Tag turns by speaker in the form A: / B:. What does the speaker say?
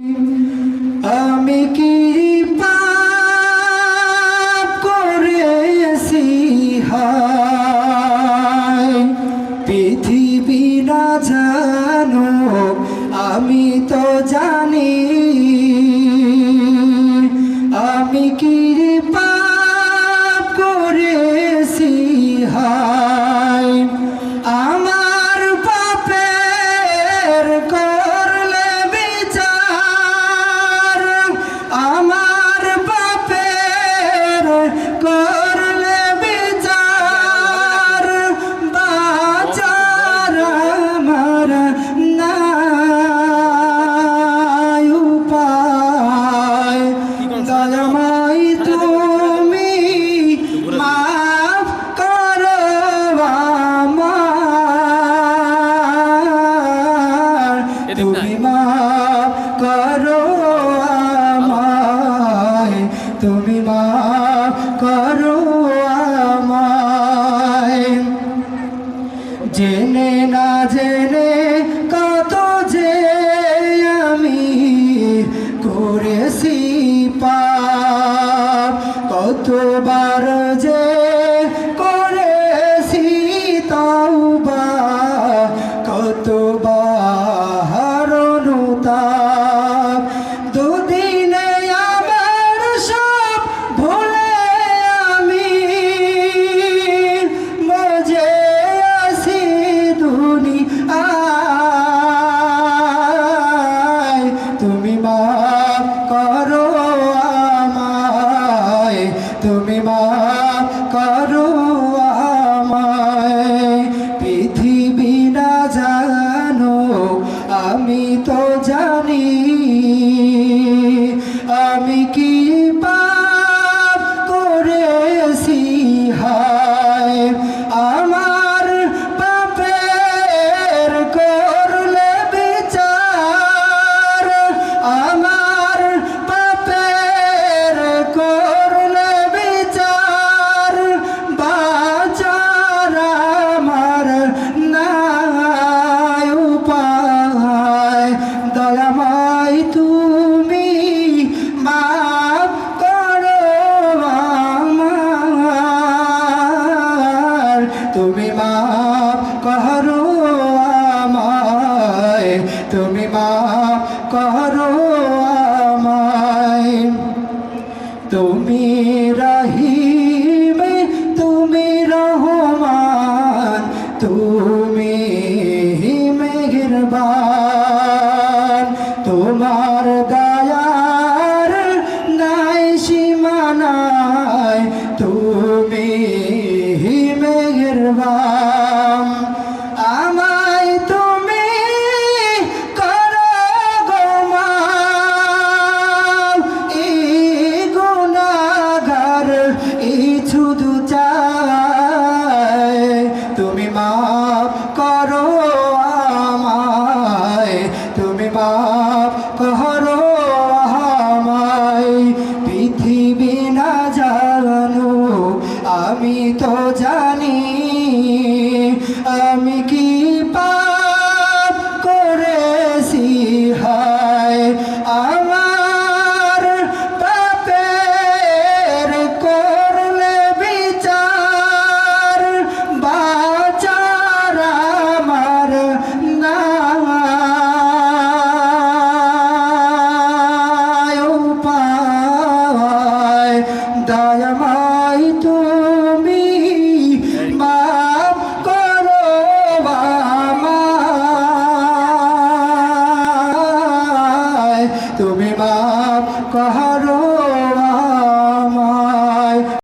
A: আমি কি পাপ করেছি হায়, পৃথিবী না জানো আমি তো জানি। আমি কি পাপ করেছি হায়, আমার পাপের করলে বিচার, আমার পাপের করলে বিচার, বাঁচার আমার নাই উপায়। দয়াময় তুমি মাফ করো আমার, তুমি মাফ করো আমায়, তুমি মাফ করো আমায়। জেনে না জেনে কত যে আমি করেছি পাপ, কতবার যে করেছি তওবা, কতবার অনুতাপ। দুদিনে আমার সব ভুলে আমি মজে আছি দুনিয়ায়, তুমি মাফ করো আমায়, তুমি মাফ করো আমায়। পৃথিবী না জানো আমি তো জানি, আমি কি পাপ করেছি হায়, আমার পাপের করলে বিচার, আমার পাপের করলে বিচার, বাঁচার আমার নাই উপায়। দয়াময় তুমি মাফ করো আমার, তুমি মাফ করো আমায়, তুমি মাফ করো আমায়। তুমি রহিম, তুমি রহমান, তুমি মেহেরবান, তোমার দয়ার নাই সীমানায়, তুমি মেহেরবান। আমায় তুমি করো গো মাফ, এই গুনাহগার এই শুধু চাই, তুমি মাফ করো আমায়, তুমি মাফ করো আমায়। পৃথিবী না জানো আমি তো জানি, আমি কি পাপ করেছি হায়, আমার পাপের করলে বিচার, বাঁচার আমার নাই উপায়। দয়াময় তুমি মাফ করো আমায়, তুমি মাফ করো